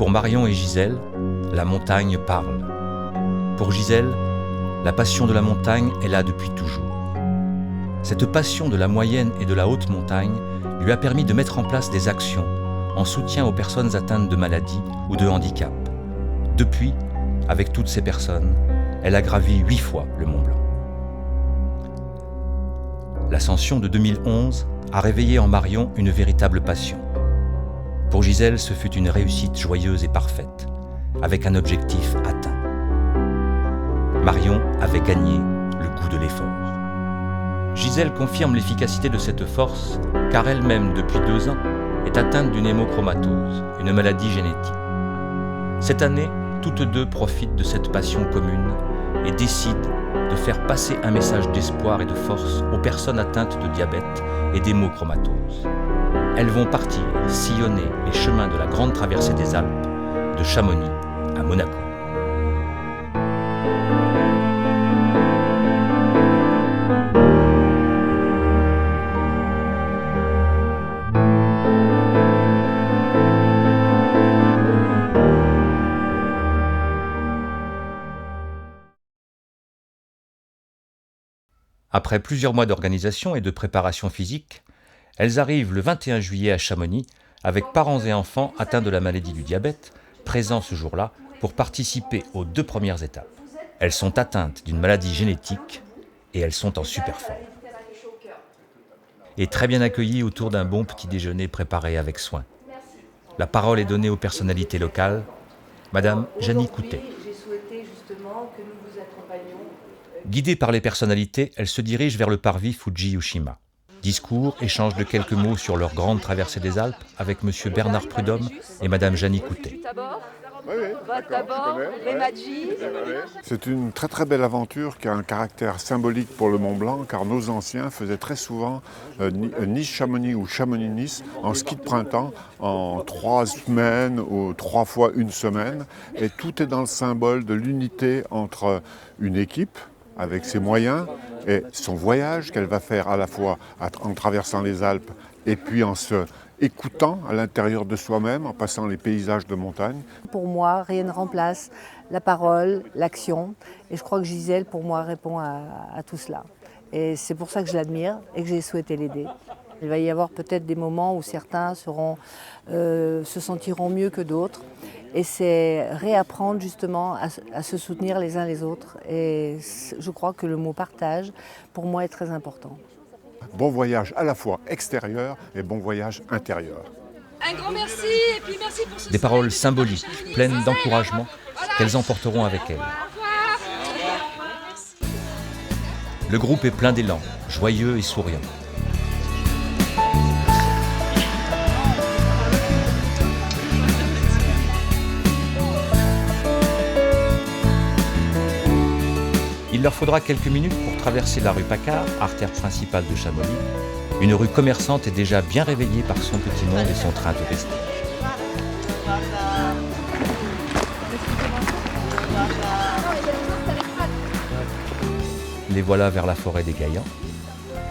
Pour Marion et Gisèle, la montagne parle. Pour Gisèle, la passion de la montagne est là depuis toujours. Cette passion de la moyenne et de la haute montagne lui a permis de mettre en place des actions en soutien aux personnes atteintes de maladies ou de handicap. Depuis, avec toutes ces personnes, elle a gravi 8 fois le Mont Blanc. L'ascension de 2011 a réveillé en Marion une véritable passion. Pour Gisèle, ce fut une réussite joyeuse et parfaite, avec un objectif atteint. Marion avait gagné le goût de l'effort. Gisèle confirme l'efficacité de cette force, car elle-même, depuis 2 ans, est atteinte d'une hémochromatose, une maladie génétique. Cette année, toutes deux profitent de cette passion commune et décident de faire passer un message d'espoir et de force aux personnes atteintes de diabète et d'hémochromatose. Elles vont partir sillonner les chemins de la grande traversée des Alpes, de Chamonix à Monaco. Après plusieurs mois d'organisation et de préparation physique, elles arrivent le 21 juillet à Chamonix avec parents et enfants atteints de la maladie du diabète, présents ce jour-là pour participer aux 2 premières étapes. Elles sont atteintes d'une maladie génétique et elles sont en super forme. Et très bien accueillies autour d'un bon petit déjeuner préparé avec soin. La parole est donnée aux personnalités locales. Madame Jeannie Coutet. Guidée par les personnalités, elle se dirige vers le parvis Fuji-Yoshima. Discours, échange de quelques mots sur leur grande traversée des Alpes avec M. Bernard Prudhomme et Mme Jeannie Coutet. C'est une très très belle aventure qui a un caractère symbolique pour le Mont Blanc, car nos anciens faisaient très souvent Nice-Chamonix ou Chamonix-Nice en ski de printemps en 3 semaines ou 3 fois 1 semaine. Et tout est dans le symbole de l'unité entre une équipe avec ses moyens et son voyage qu'elle va faire à la fois en traversant les Alpes et puis en se écoutant à l'intérieur de soi-même, en passant les paysages de montagne. Pour moi, rien ne remplace la parole, l'action. Et je crois que Gisèle, pour moi, répond à tout cela. Et c'est pour ça que je l'admire et que j'ai souhaité l'aider. Il va y avoir peut-être des moments où certains se sentiront mieux que d'autres. Et c'est réapprendre justement à se soutenir les uns les autres. Et je crois que le mot partage, pour moi, est très important. Bon voyage à la fois extérieur et bon voyage intérieur. Un grand merci et puis merci pour ce Des paroles symboliques, pleines d'encouragement, qu'elles emporteront avec elles. Le groupe est plein d'élan, joyeux et souriant. Il leur faudra quelques minutes pour traverser la rue Paccard, artère principale de Chamonix. Une rue commerçante est déjà bien réveillée par son petit monde et son train touristique. Les voilà vers la forêt des Gaillans,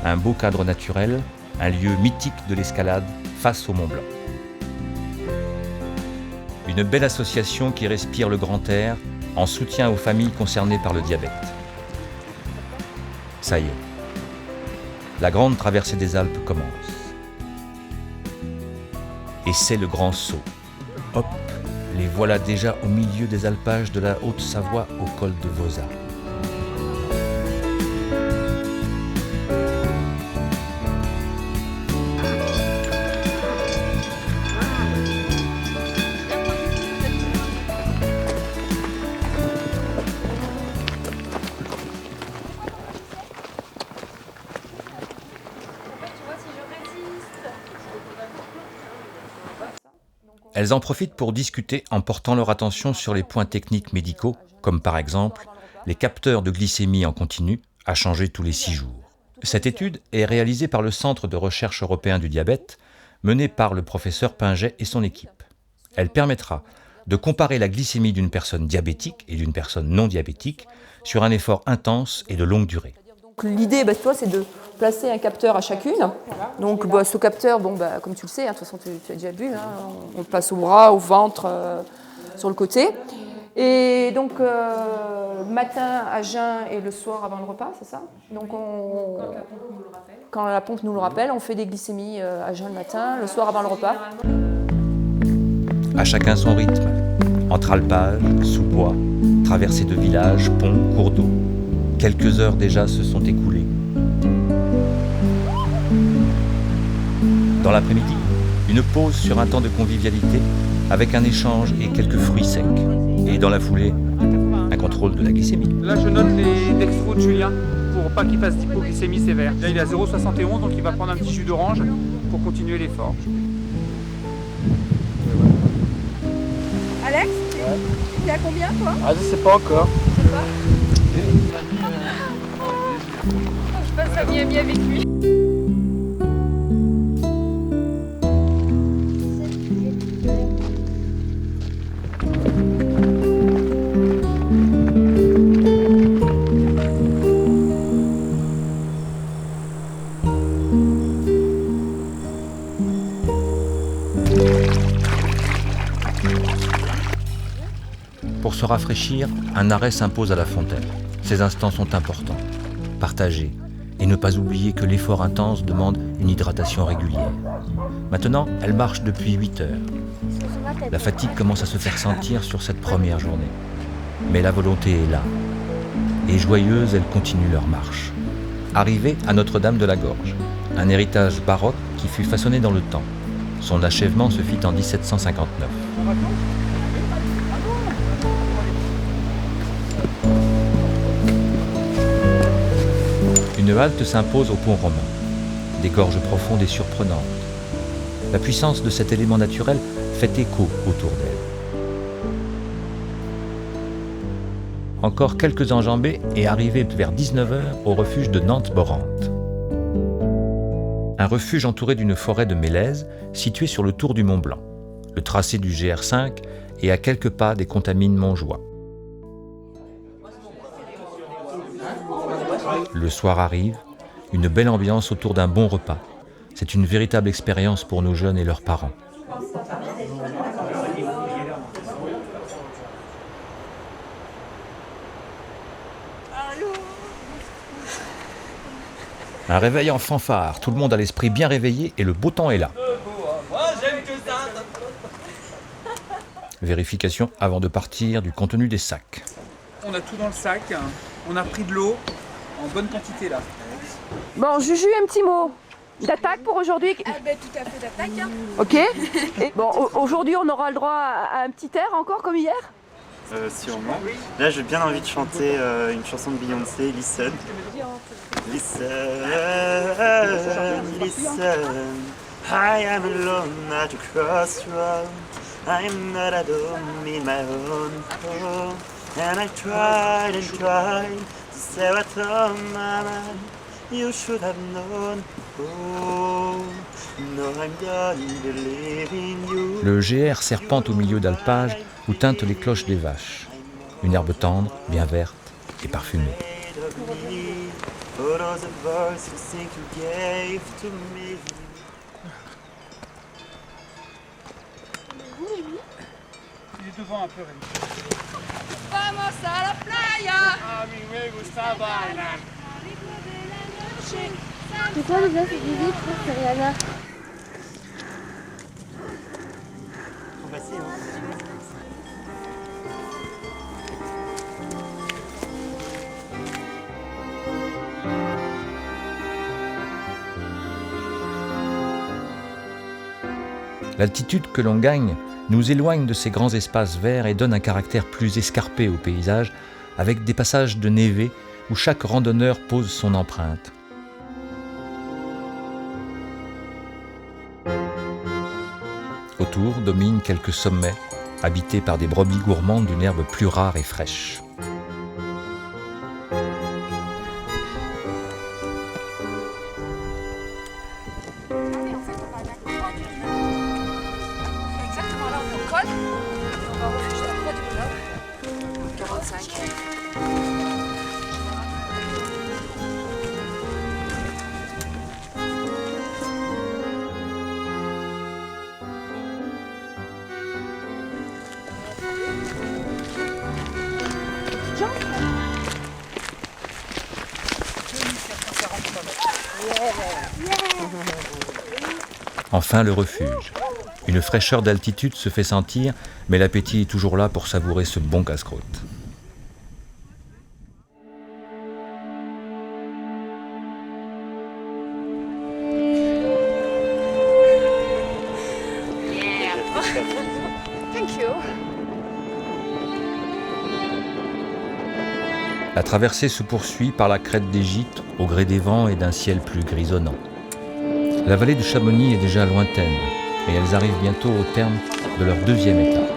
un beau cadre naturel, un lieu mythique de l'escalade face au Mont Blanc. Une belle association qui respire le grand air en soutien aux familles concernées par le diabète. Ça y est, la grande traversée des Alpes commence. Et c'est le grand saut. Hop, les voilà déjà au milieu des alpages de la Haute-Savoie au col de Vauzat. Elles en profitent pour discuter en portant leur attention sur les points techniques médicaux, comme par exemple les capteurs de glycémie en continu à changer tous les 6 jours. Cette étude est réalisée par le Centre de recherche européen du diabète, mené par le professeur Pinget et son équipe. Elle permettra de comparer la glycémie d'une personne diabétique et d'une personne non diabétique sur un effort intense et de longue durée. l'idée, tu vois, c'est de placer un capteur à chacune. Donc ce capteur, comme tu le sais, de toute façon tu as déjà vu, on le place au bras, au ventre, sur le côté. Et donc le matin à jeun et le soir avant le repas, c'est ça? Donc quand la pompe nous le rappelle, on fait des glycémies à jeun le matin, le soir avant le repas. À chacun son rythme, entre alpages, sous-bois, traversées de villages, ponts, cours d'eau. Quelques heures déjà se sont écoulées. Dans l'après-midi, une pause sur un temps de convivialité avec un échange et quelques fruits secs. Et dans la foulée, un contrôle de la glycémie. Là, je note les dextros de Julien pour pas qu'il fasse d'hypoglycémie sévère. Là, il est à 0,71, donc il va prendre un petit jus d'orange pour continuer l'effort. Alex, t'es à combien toi? Ah, je sais pas encore. Je passe à Miami avec lui. Pour se rafraîchir, un arrêt s'impose à la fontaine. Ces instants sont importants. Partager et ne pas oublier que l'effort intense demande une hydratation régulière. Maintenant, elle marche depuis 8 heures. La fatigue commence à se faire sentir sur cette première journée. Mais la volonté est là. Et joyeuses, elles continuent leur marche. Arrivée à Notre-Dame de la Gorge, un héritage baroque qui fut façonné dans le temps. Son achèvement se fit en 1759. Une halte s'impose au pont romain. Des gorges profondes et surprenantes. La puissance de cet élément naturel fait écho autour d'elle. Encore quelques enjambées et arrivés vers 19h au refuge de Nantes-Borante. Un refuge entouré d'une forêt de mélèzes situé sur le tour du Mont Blanc. Le tracé du GR5 est à quelques pas des Contamines Montjoie. Le soir arrive, une belle ambiance autour d'un bon repas. C'est une véritable expérience pour nos jeunes et leurs parents. Un réveil en fanfare, tout le monde a l'esprit bien réveillé et le beau temps est là. Vérification avant de partir du contenu des sacs. On a tout dans le sac, on a pris de l'eau en bonne quantité là. Bon, Juju, un petit mot d'attaque pour aujourd'hui. Ah ben tout à fait d'attaque. Hein. Ok. Et bon, aujourd'hui, on aura le droit à un petit air encore comme hier. Sûrement. Là, j'ai bien envie de chanter une chanson de Beyoncé, Listen. Listen, listen. I am alone at a crossroad. I'm not alone in my own home. And I tried and tried to say what's on my mind. You should have known. Oh, no, I'm done believing you. Le GR serpente au milieu d'alpages où tintent les cloches des vaches. Une herbe tendre, bien verte et parfumée. Il est devant un peu, Rémi. Vamos a la playa. A mí me gusta bailar. C'est quoi déjà cette musique? Je crois que c'est Rihanna. Facile, hein. L'altitude que l'on gagne nous éloigne de ces grands espaces verts et donne un caractère plus escarpé au paysage, avec des passages de névé où chaque randonneur pose son empreinte. Autour dominent quelques sommets, habités par des brebis gourmandes d'une herbe plus rare et fraîche. Exactement là, on est au col. On va au refuge de la Croix du Bonheur. 45. Enfin le refuge. Une fraîcheur d'altitude se fait sentir, mais l'appétit est toujours là pour savourer ce bon casse-croûte. Thank you. La traversée se poursuit par la crête des gîtes au gré des vents et d'un ciel plus grisonnant. La vallée de Chamonix est déjà lointaine et elles arrivent bientôt au terme de leur deuxième étape.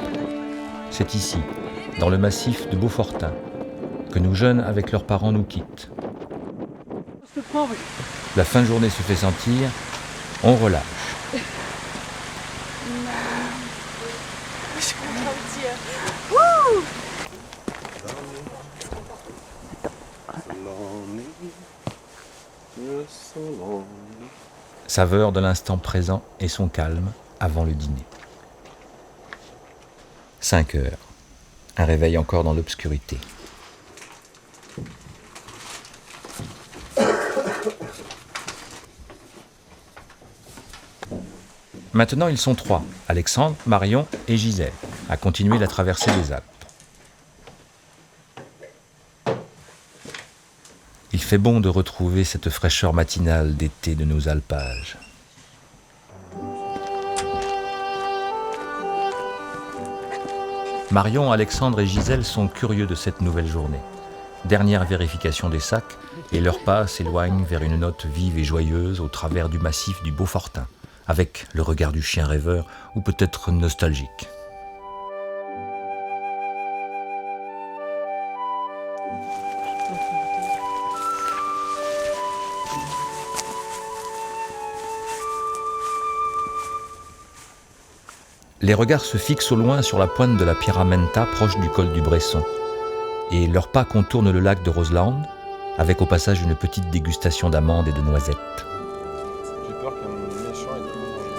C'est ici, dans le massif de Beaufortain, que nos jeunes avec leurs parents nous quittent. La fin de journée se fait sentir, on relâche. Saveur de l'instant présent et son calme avant le dîner. 5 heures. Un réveil encore dans l'obscurité. Maintenant, ils sont 3, Alexandre, Marion et Gisèle, à continuer la traversée des Alpes. Il fait bon de retrouver cette fraîcheur matinale d'été de nos alpages. Marion, Alexandre et Gisèle sont curieux de cette nouvelle journée. Dernière vérification des sacs, et leur pas s'éloigne vers une note vive et joyeuse au travers du massif du Beaufortain, avec le regard du chien rêveur ou peut-être nostalgique. Les regards se fixent au loin sur la pointe de la Pyramenta proche du col du Bresson. Et leurs pas contournent le lac de Roseland, avec au passage une petite dégustation d'amandes et de noisettes. J'ai peur qu'un méchant ait tout mangé.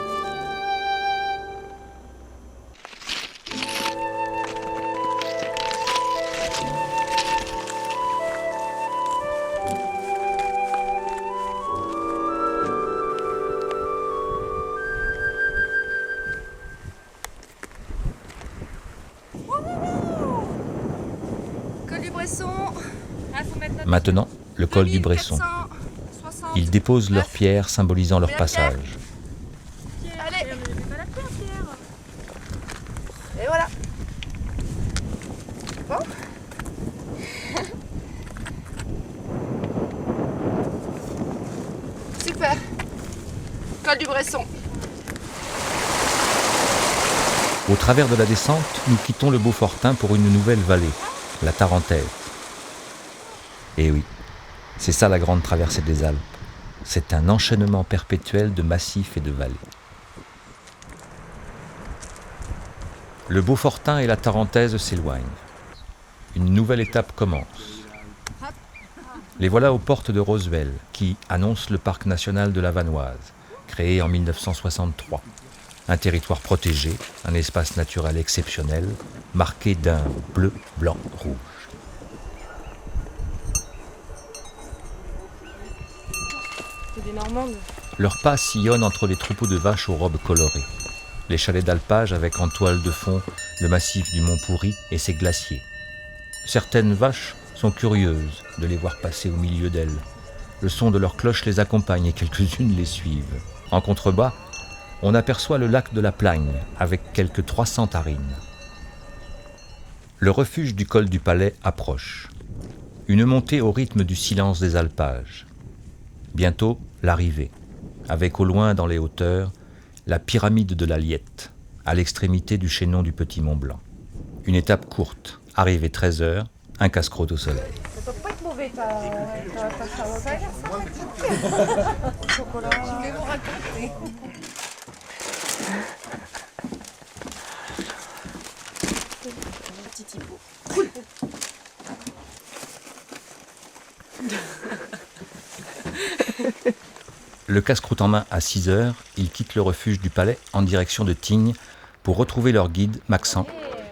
Col du Bresson. Maintenant, le col du Bresson. Ils déposent leurs pierres symbolisant leur passage. Allez. Et voilà. Bon. Super. Col du Bresson. Au travers de la descente, nous quittons le Beaufortain pour une nouvelle vallée, la Tarentaise. Et oui, c'est ça la grande traversée des Alpes. C'est un enchaînement perpétuel de massifs et de vallées. Le Beaufortain et la Tarentaise s'éloignent. Une nouvelle étape commence. Les voilà aux portes de Roswell, qui annoncent le parc national de la Vanoise, créé en 1963. Un territoire protégé, un espace naturel exceptionnel, marqué d'un bleu, blanc, rouge. C'est des Normandes. Leurs pas sillonnent entre les troupeaux de vaches aux robes colorées. Les chalets d'alpage avec en toile de fond le massif du Mont Pourri et ses glaciers. Certaines vaches sont curieuses de les voir passer au milieu d'elles. Le son de leurs cloches les accompagne et quelques-unes les suivent. En contrebas, on aperçoit le lac de la Plagne avec quelques 300 tarines. Le refuge du col du Palais approche. Une montée au rythme du silence des alpages. Bientôt, l'arrivée, avec au loin dans les hauteurs, la pyramide de la Liette, à l'extrémité du chaînon du Petit Mont Blanc. Une étape courte, arrivée 13h, un casse-croûte au soleil. Ça doit pas être mauvais ta Charlotte. Chocolat. Je vais vous raconter. Petit Thibaut. Le casse-croûte en main à 6h, ils quittent le refuge du Palais en direction de Tignes pour retrouver leur guide, Maxent,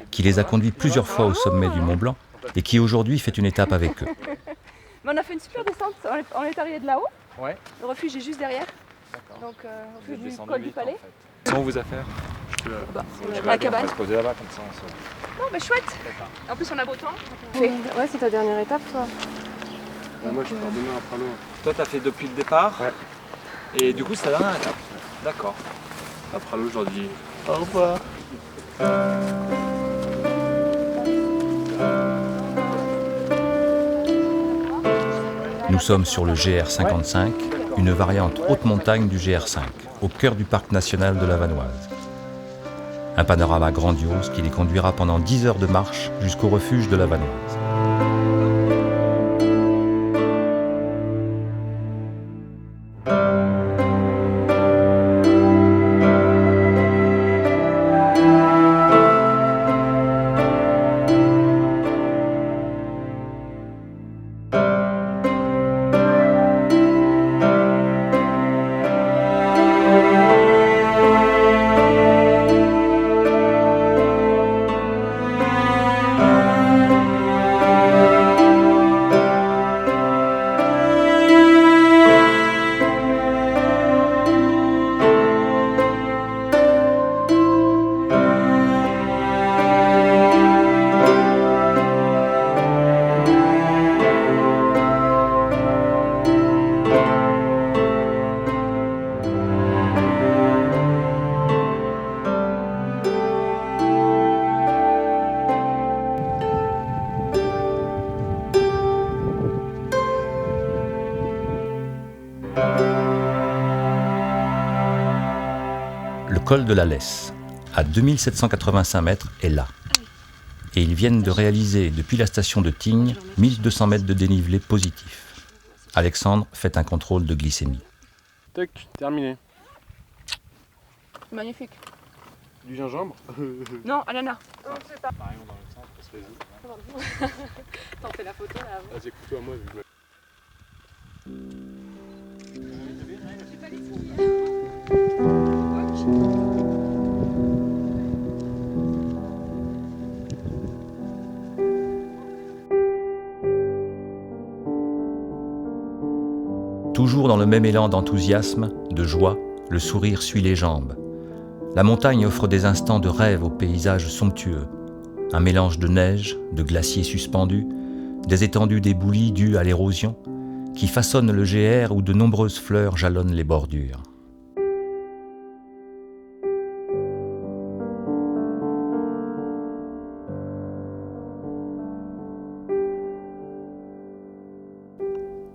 qui les a conduits plusieurs fois au sommet du Mont Blanc et qui aujourd'hui fait une étape avec eux. Mais on a fait une super descente, on est arrivé de là-haut. Ouais. Le refuge est juste derrière. Donc, on fait du descendu col du vite, palais. en fait. Sans vous affaires. La cabane. On va se poser là-bas comme ça. Non, mais chouette. En plus, on a beau temps. Ouais, c'est ta dernière étape, toi. Moi, je pars demain à Pralo. Toi, t'as fait depuis le départ. Ouais. Et du coup, c'est la dernière étape. D'accord. À Pralo, je leur dis Au revoir. Nous sommes sur le GR55, une variante haute montagne du GR5, au cœur du parc national de la Vanoise. Un panorama grandiose qui les conduira pendant 10 heures de marche jusqu'au refuge de la Vanoise. Le col de la Lesse, à 2785 mètres, est là. Et ils viennent de réaliser, depuis la station de Tignes, 1200 mètres de dénivelé positif. Alexandre fait un contrôle de glycémie. tac, terminé. Magnifique. Du gingembre. Non, ananas. Marion dans le centre, parce que vas-y. T'en fais la photo là avant. Ah, c'est plutôt à moi. Toujours dans le même élan d'enthousiasme, de joie, le sourire suit les jambes. La montagne offre des instants de rêve aux paysages somptueux. Un mélange de neige, de glaciers suspendus, des étendues d'éboulis dues à l'érosion, qui façonnent le GR où de nombreuses fleurs jalonnent les bordures.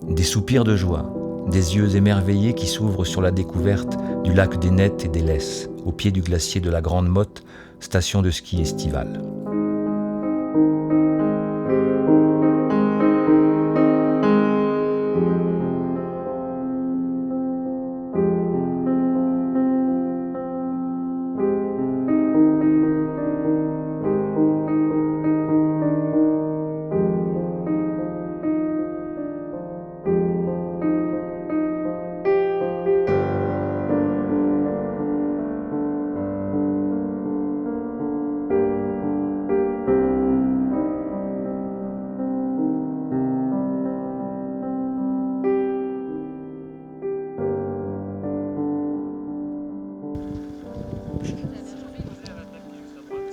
Des soupirs de joie, des yeux émerveillés qui s'ouvrent sur la découverte du lac des Nettes et des Lesses, au pied du glacier de la Grande Motte, station de ski estivale.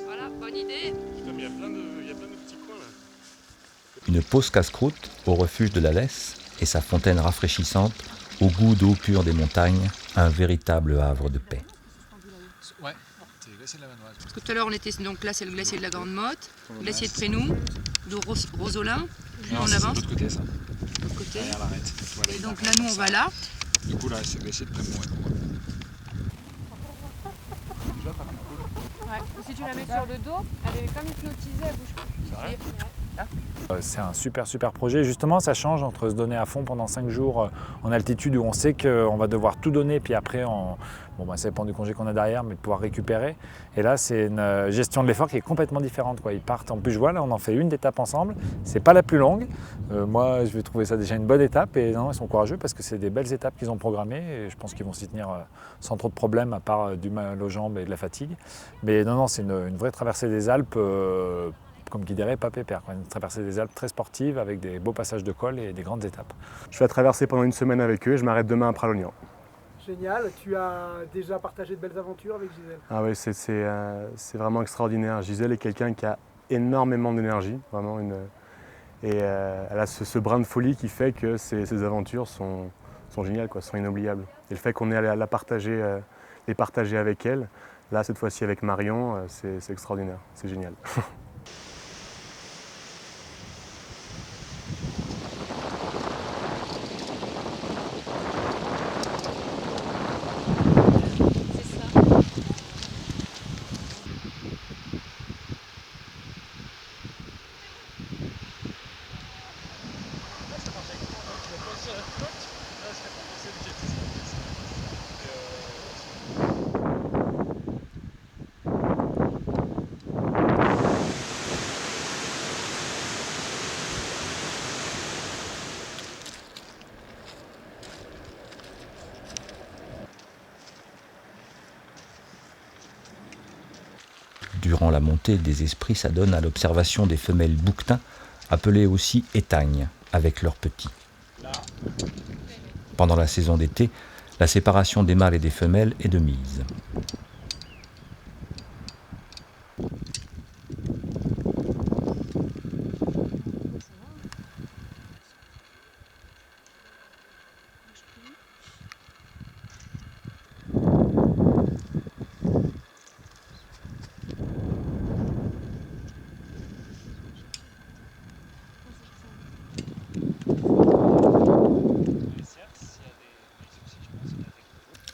Voilà, bonne idée. Il y a plein de petits coins là. Une pause casse-croûte au refuge de la Lesse et sa fontaine rafraîchissante, au goût d'eau pure des montagnes, un véritable havre de paix. Ouais, c'est le glacier de la Vanoise. Parce que tout à l'heure, on était donc là, c'est le glacier de la Grande Motte, le glacier de Prénou, de Rosolin, plus on C'est de avance, l'autre côté ça. de l'autre côté. Derrière l'arête. Voilà, Et il donc arrête là, nous, on va là. Du coup là, c'est le glacier de Prémont. Ouais. Si tu la mets sur le dos, elle est comme hypnotisée, elle bouge pas. C'est un super projet. Justement, ça change entre se donner à fond pendant 5 jours en altitude où on sait qu'on va devoir tout donner, puis après, ça dépend du congé qu'on a derrière, mais de pouvoir récupérer. Et là, c'est une gestion de l'effort qui est complètement différente, quoi. Ils partent, en plus je vois, là, on en fait une d'étape ensemble. C'est pas la plus longue. Moi, je vais trouver ça déjà une bonne étape. Et non, ils sont courageux parce que c'est des belles étapes qu'ils ont programmées. Et je pense qu'ils vont s'y tenir sans trop de problèmes, à part du mal aux jambes et de la fatigue. Mais non, c'est une vraie traversée des Alpes. Comme qui dirait, pas pépère, quoi. Une traversée des Alpes très sportive avec des beaux passages de col et des grandes étapes. Je fais la traversée pendant une semaine avec eux et je m'arrête demain à Pralognan. Génial. Tu as déjà partagé de belles aventures avec Gisèle? Ah oui, c'est vraiment extraordinaire. Gisèle est quelqu'un qui a énormément d'énergie, vraiment et elle a ce brin de folie qui fait que ces aventures sont géniales, quoi, sont inoubliables. Et le fait qu'on ait à les partager avec elle, là cette fois-ci avec Marion, c'est extraordinaire, c'est génial. Durant la montée des esprits s'adonne à l'observation des femelles bouquetins, appelées aussi étagnes, avec leurs petits. Pendant la saison d'été, la séparation des mâles et des femelles est de mise.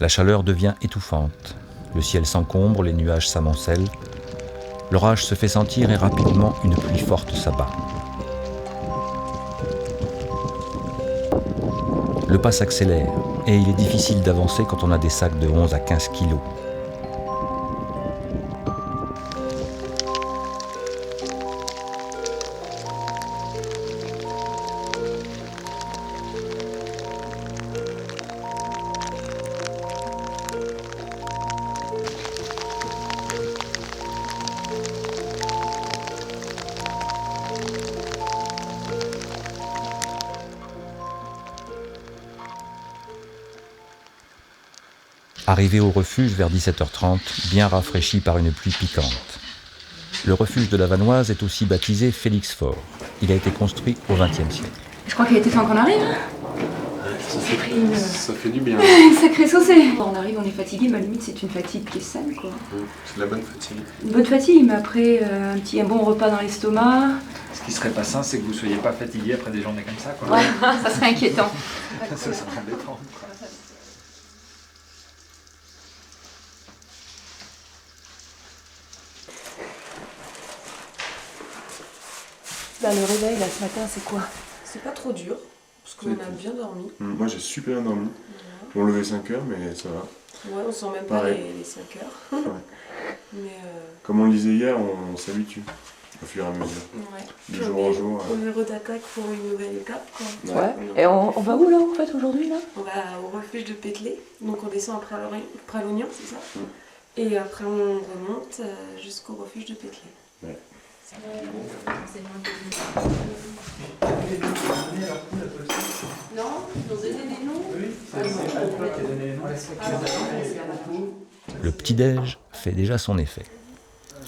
La chaleur devient étouffante. Le ciel s'encombre, les nuages s'amoncellent. L'orage se fait sentir et rapidement une pluie forte s'abat. Le pas s'accélère et il est difficile d'avancer quand on a des sacs de 11 à 15 kilos. Arrivé au refuge vers 17h30, bien rafraîchi par une pluie piquante. Le refuge de la Vanoise est aussi baptisé Félix Faure. Il a été construit au XXe siècle. Je crois qu'il a été temps qu'on arrive. Ça fait du bien. Une sacrée saucée. On arrive, on est fatigué, mais à la limite c'est une fatigue qui est saine, quoi. C'est de la bonne fatigue. Une bonne fatigue, mais après un bon repas dans l'estomac. Ce qui serait pas sain, c'est que vous soyez pas fatigué après des journées comme ça, quoi. Ouais, ça serait inquiétant. Ça serait embêtant. Là, le réveil, là, ce matin, c'est quoi? C'est pas trop dur, parce qu'on a bien dormi. Moi j'ai super bien dormi. On levait 5 heures, mais ça va. Ouais, on sent même pareil. pas les 5 heures. Ouais. Mais Comme on le disait hier, on s'habitue au fur et à mesure. ouais. De jour en jour. On est red'attaque pour une nouvelle étape, quoi. Ouais. Et on va où, là, en fait, aujourd'hui, là? On va au refuge de Pételé. Donc, on descend après Pralognan, c'est ça? Et après, on remonte jusqu'au refuge de Pételé. Ouais. Non, ils ont donné des noms. Le petit-déj fait déjà son effet.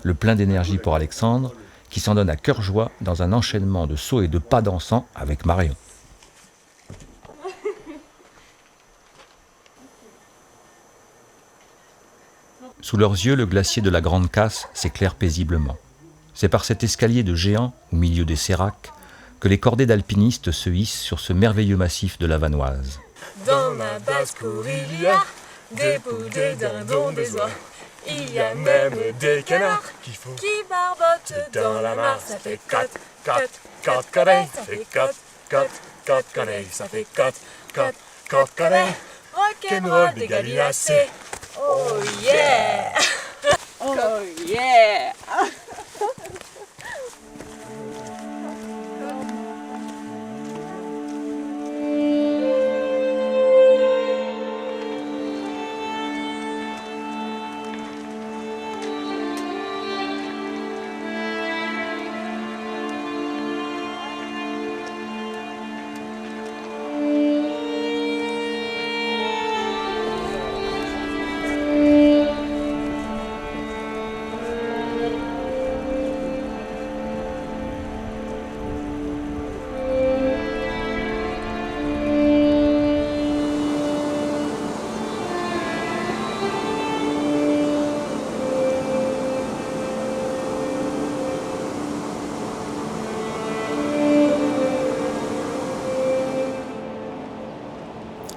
Le plein d'énergie pour Alexandre, qui s'en donne à cœur joie dans un enchaînement de sauts et de pas dansants avec Marion. Sous leurs yeux, le glacier de la Grande Casse s'éclaire paisiblement. C'est par cet escalier de géant, au milieu des séracs, que les cordées d'alpinistes se hissent sur ce merveilleux massif de la Vanoise. Dans ma basse-cour, il y a des poules, des dindons, des oies. Il y a même des canards qui barbotent dans la mare. Ça fait 4, 4, 4 carrés. Ça fait 4, 4, 4 carrés. Ça fait 4, 4, 4 carrés. Rock'n'roll des gallinacés. Oh yeah! Oh yeah!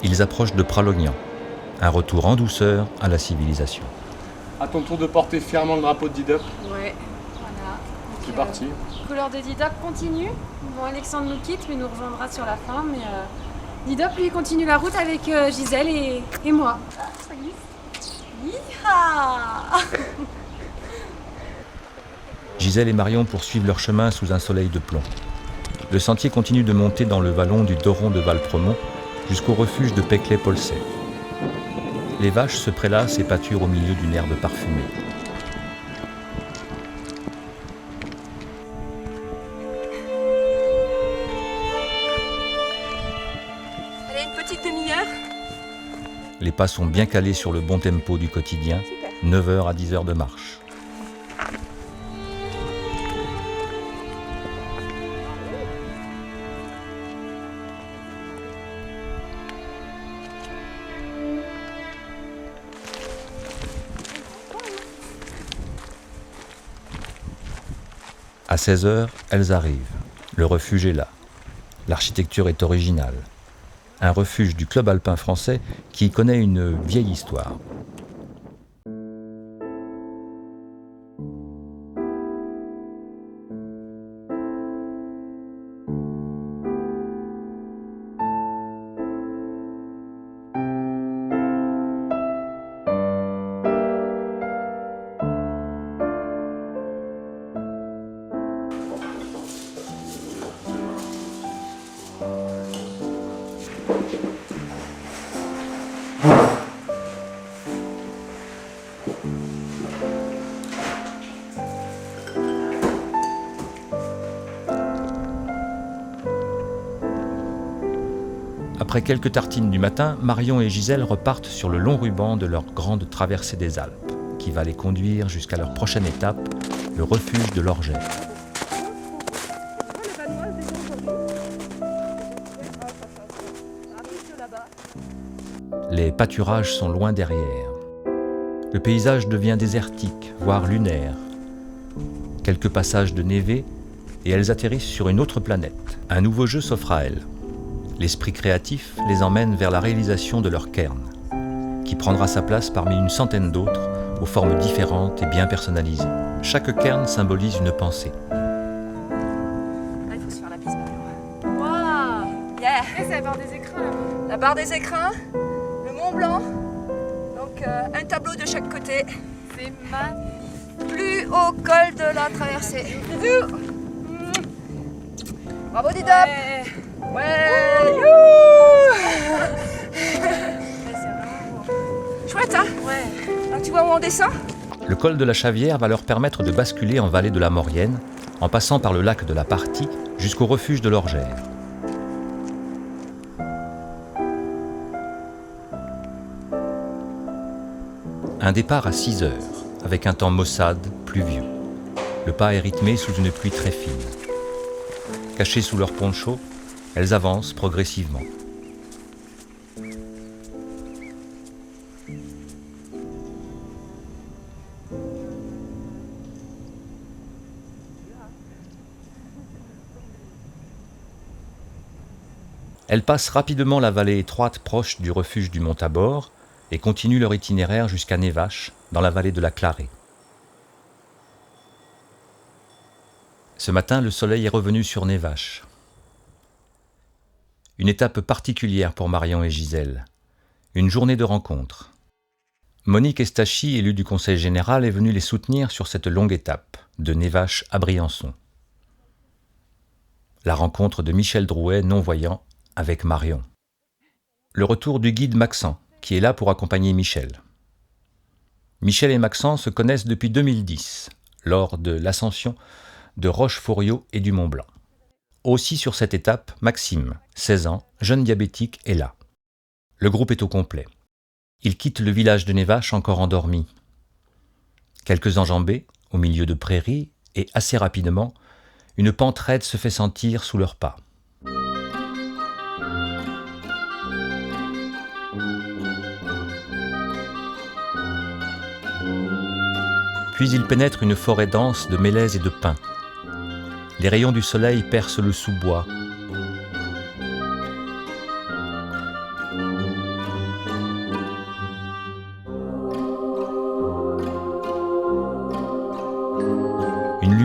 Ils approchent de Pralognan, un retour en douceur à la civilisation. À ton tour de porter fièrement le drapeau de Didop. Ouais, voilà. C'est parti. Couleur de Didop continue. Bon, Alexandre nous quitte, mais nous rejoindra sur la fin. Mais Didop, lui, continue la route avec Gisèle et moi. Ah, ça glisse. Yeeha. Gisèle et Marion poursuivent leur chemin sous un soleil de plomb. Le sentier continue de monter dans le vallon du Doron de Valpremont jusqu'au refuge de Peclet-Polsay. Les vaches se prélassent et pâturent au milieu d'une herbe parfumée. Allez, une petite demi-heure. Les pas sont bien calés sur le bon tempo du quotidien, 9h à 10h de marche. À 16h, elles arrivent. Le refuge est là. L'architecture est originale. Un refuge du club alpin français qui connaît une vieille histoire. Après quelques tartines du matin, Marion et Gisèle repartent sur le long ruban de leur grande traversée des Alpes, qui va les conduire jusqu'à leur prochaine étape, le refuge de l'Orgère. Les pâturages sont loin derrière. Le paysage devient désertique, voire lunaire. Quelques passages de névé, et elles atterrissent sur une autre planète. Un nouveau jeu s'offre à elles. L'esprit créatif les emmène vers la réalisation de leur cairn, qui prendra sa place parmi une centaine d'autres, aux formes différentes et bien personnalisées. Chaque cairn symbolise une pensée. Là, il faut se faire la bise, Marion. Waouh! Yeah! Et c'est la barre des écrins, là. La barre des écrins, le Mont Blanc, donc un tableau de chaque côté. C'est magnifique. Plus haut col de la traversée. Bisous! Bravo Didop! Ouais! Chouette, hein? Ouais. Là, tu vois où on descend? Le col de la Chavière va leur permettre de basculer en vallée de la Maurienne, en passant par le lac de la Partie jusqu'au refuge de l'Orgère. Un départ à 6h, avec un temps maussade, pluvieux. Le pas est rythmé sous une pluie très fine. Cachées sous leur poncho, elles avancent progressivement. Elles passent rapidement la vallée étroite proche du refuge du Mont-Tabor et continuent leur itinéraire jusqu'à Névache, dans la vallée de la Clarée. Ce matin, le soleil est revenu sur Névache. Une étape particulière pour Marion et Gisèle. Une journée de rencontre. Monique Estachi, élue du Conseil général, est venue les soutenir sur cette longue étape, de Névache à Briançon. La rencontre de Michel Drouet, non-voyant, avec Marion. Le retour du guide Maxent, qui est là pour accompagner Michel. Michel et Maxent se connaissent depuis 2010, lors de l'ascension de Rochefoucauld et du Mont-Blanc. Aussi sur cette étape, Maxime, 16 ans, jeune diabétique, est là. Le groupe est au complet. Il quitte le village de Névache encore endormi. Quelques enjambées, au milieu de prairies, et assez rapidement, une pente raide se fait sentir sous leurs pas. Puis ils pénètrent une forêt dense de mélèzes et de pins. Les rayons du soleil percent le sous-bois.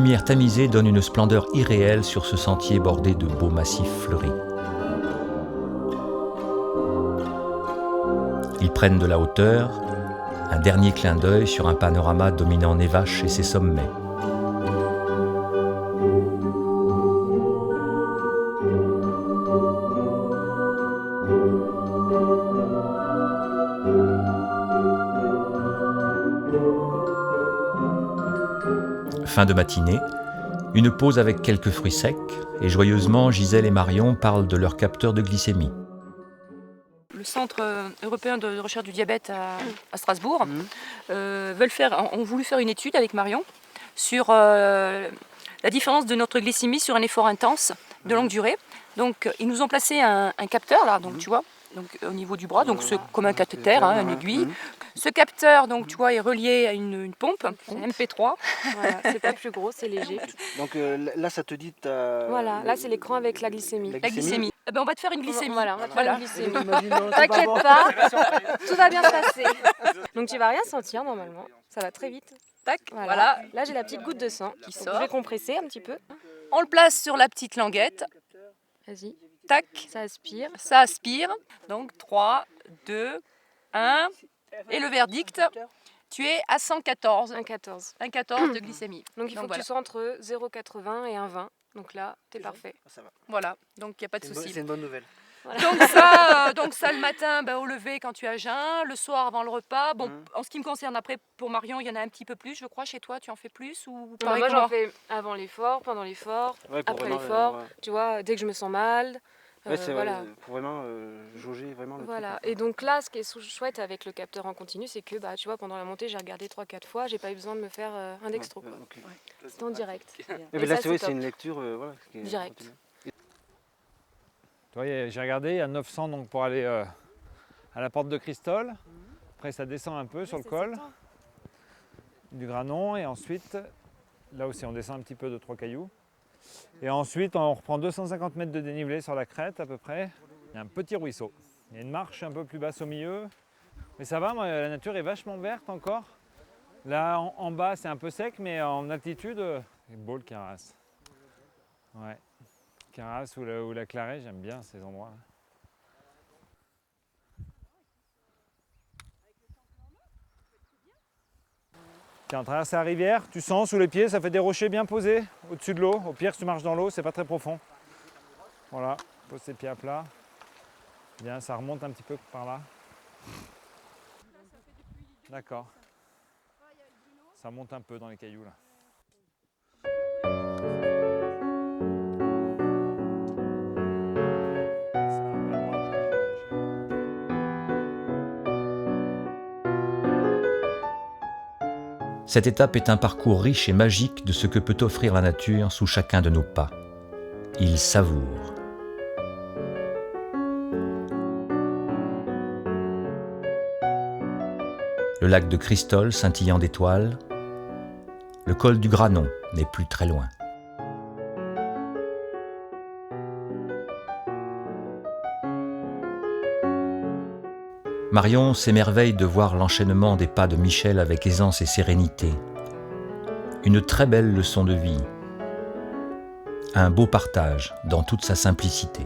lumière tamisée donne une splendeur irréelle sur ce sentier bordé de beaux massifs fleuris. Ils prennent de la hauteur, un dernier clin d'œil sur un panorama dominant Névache et ses sommets. Fin de matinée, une pause avec quelques fruits secs, et joyeusement, Gisèle et Marion parlent de leur capteur de glycémie. Le Centre européen de recherche du diabète à Strasbourg ont voulu faire une étude avec Marion sur la différence de notre glycémie sur un effort intense de longue durée. Donc ils nous ont placé un capteur là, donc tu vois, donc au niveau du bras, donc c'est comme un cathéter, hein, une aiguille. Ce capteur, donc tu vois, est relié à une pompe, un MP3. Voilà, c'est pas plus gros, c'est léger. Donc là, ça te dit Voilà, là c'est l'écran avec la glycémie. La glycémie. Eh ben, on va te faire une glycémie. Voilà, on va te faire une glycémie. T'inquiète pas, tout va bien se passer. Donc tu vas rien sentir normalement, ça va très vite. Tac, voilà. Là j'ai la petite goutte de sang qui sort. Je vais compresser un petit peu. On le place sur la petite languette. Vas-y. Tac. Ça aspire. Ça aspire. Donc 3, 2, 1. Et le verdict, tu es à 114. 1,14. 1,14 de glycémie. Donc il faut que tu sois entre 0,80 et 1,20. Donc là, t'es parfait. Ça va. Voilà, donc il n'y a pas de souci. C'est une bonne nouvelle. Voilà. Donc ça le matin au lever quand tu as jeun, le soir avant le repas. Bon, en ce qui me concerne, après pour Marion, il y en a un petit peu plus, je crois. Chez toi, tu en fais plus ou pareil? Moi j'en fais avant l'effort, pendant l'effort, après l'effort. Ouais. Tu vois, dès que je me sens mal. C'est voilà. pour vraiment jauger vraiment le voilà. truc. Et donc là, ce qui est chouette avec le capteur en continu, c'est que tu vois, pendant la montée, j'ai regardé 3-4 fois, j'ai pas eu besoin de me faire un dextro. Okay. C'est en direct. Mais là, c'est une lecture direct. J'ai regardé, il y a 900 donc, pour aller à la porte de Cristol. Après, ça descend un peu sur le col du Granon. Et ensuite, là aussi, on descend un petit peu de 3 cailloux. Et ensuite, on reprend 250 mètres de dénivelé sur la crête à peu près. Il y a un petit ruisseau. Il y a une marche un peu plus basse au milieu. Mais ça va, la nature est vachement verte encore. Là, en bas, c'est un peu sec, mais en altitude, c'est beau le Queyras. Ouais. Queyras ou la Claret, j'aime bien ces endroits-là. Tiens, on traverse la rivière, tu sens sous les pieds, ça fait des rochers bien posés au-dessus de l'eau. Au pire, si tu marches dans l'eau, c'est pas très profond. Voilà, pose tes pieds à plat. Bien, ça remonte un petit peu par là. D'accord. Ça monte un peu dans les cailloux là. Cette étape est un parcours riche et magique de ce que peut offrir la nature sous chacun de nos pas. Il savoure. Le lac de Cristol scintillant d'étoiles, le col du Granon n'est plus très loin. Marion s'émerveille de voir l'enchaînement des pas de Michel avec aisance et sérénité. Une très belle leçon de vie. Un beau partage dans toute sa simplicité.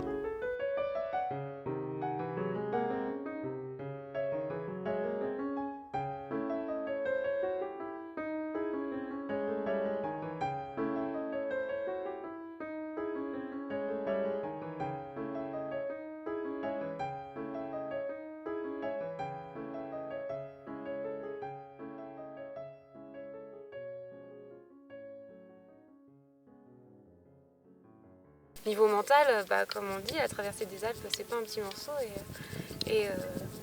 Niveau mental, comme on dit, la traversée des Alpes, c'est pas un petit morceau.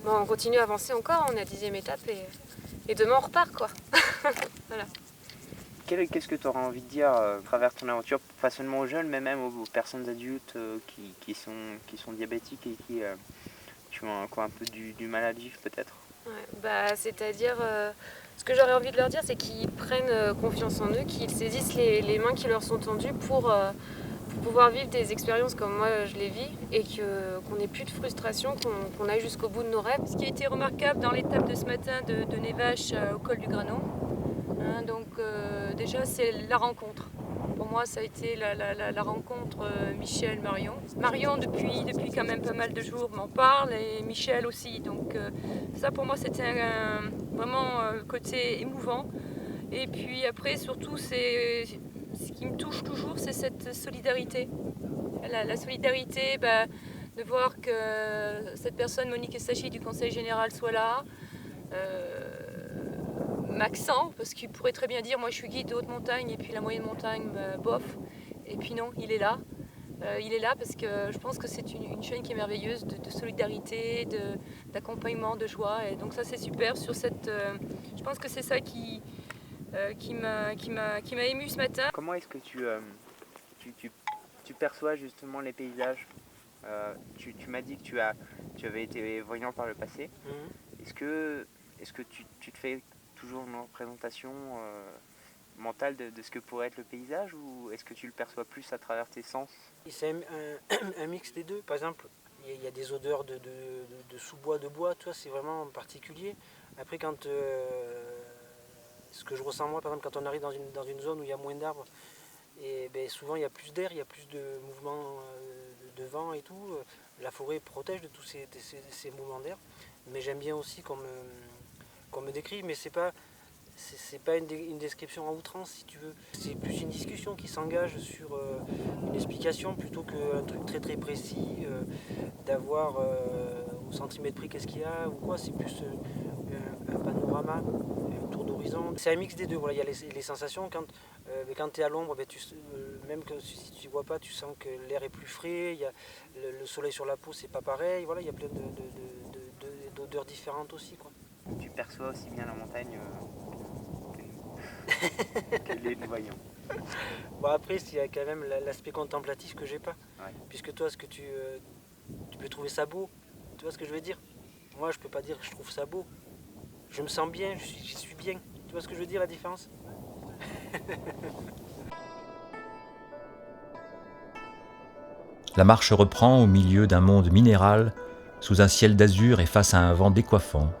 On continue à avancer encore, on est à 10e étape et demain on repart quoi. Voilà. Qu'est-ce que tu auras envie de dire à travers ton aventure, pas seulement aux jeunes, mais même aux personnes adultes qui sont diabétiques et qui ont un peu du mal à vivre peut-être? C'est-à-dire, ce que j'aurais envie de leur dire, c'est qu'ils prennent confiance en eux, qu'ils saisissent les mains qui leur sont tendues pour pouvoir vivre des expériences comme moi je les vis et qu'on n'ait plus de frustration, qu'on aille jusqu'au bout de nos rêves. Ce qui a été remarquable dans l'étape de ce matin de Névache au col du Granon, hein, donc déjà c'est la rencontre. moi, ça a été la rencontre Michel-Marion. Marion, depuis quand même pas mal de jours, m'en parle, et Michel aussi. Donc ça, pour moi, c'était vraiment le côté émouvant. Et puis après, surtout, ce qui me touche toujours, c'est cette solidarité. La solidarité, de voir que cette personne, Monique Essachi du Conseil Général, soit là. Maxent, parce qu'il pourrait très bien dire moi je suis guide de haute montagne et puis la moyenne montagne, bof. Et puis non, il est là. Il est là parce que je pense que c'est une chaîne qui est merveilleuse de solidarité, d'accompagnement, de joie. Et donc ça c'est super sur cette. Je pense que c'est ça qui m'a ému ce matin. Comment est-ce que tu perçois justement les paysages? Tu m'as dit que tu avais été voyant par le passé. Est-ce que tu te fais toujours une représentation mentale de ce que pourrait être le paysage, ou est-ce que tu le perçois plus à travers tes sens? C'est un mix des deux. Par exemple, il y a des odeurs de sous-bois, de bois, tu vois, c'est vraiment particulier. Après, ce que je ressens moi, par exemple, quand on arrive dans une zone où il y a moins d'arbres, et souvent il y a plus d'air, il y a plus de mouvements de vent et tout. La forêt protège de tous ces mouvements d'air. Mais j'aime bien aussi qu'on me décrive, mais c'est pas une description en outrance, si tu veux. C'est plus une discussion qui s'engage sur une explication plutôt qu'un truc très très précis, d'avoir au centimètre près qu'est-ce qu'il y a ou quoi. C'est plus un panorama, un tour d'horizon. C'est un mix des deux. Voilà, il y a les sensations. Quand tu es à l'ombre, même si tu ne vois pas, tu sens que l'air est plus frais. Il y a le soleil sur la peau, c'est pas pareil. Voilà, il y a plein d'odeurs différentes aussi, quoi. Tu perçois aussi bien la montagne que les voyants. Bon, après, il y a quand même l'aspect contemplatif que j'ai pas. Ouais. Puisque toi, tu peux trouver ça beau. Tu vois ce que je veux dire? Moi, je peux pas dire que je trouve ça beau. Je me sens bien, j'y suis bien. Tu vois ce que je veux dire, la différence? La marche reprend au milieu d'un monde minéral, sous un ciel d'azur et face à un vent décoiffant.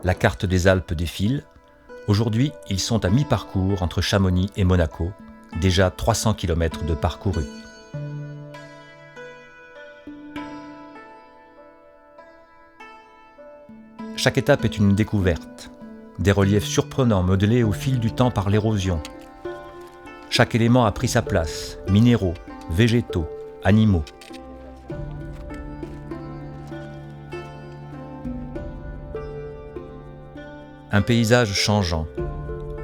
La carte des Alpes défile. Aujourd'hui, ils sont à mi-parcours entre Chamonix et Monaco, déjà 300 km de parcourus. Chaque étape est une découverte, des reliefs surprenants modelés au fil du temps par l'érosion. Chaque élément a pris sa place, minéraux, végétaux, animaux. Un paysage changeant,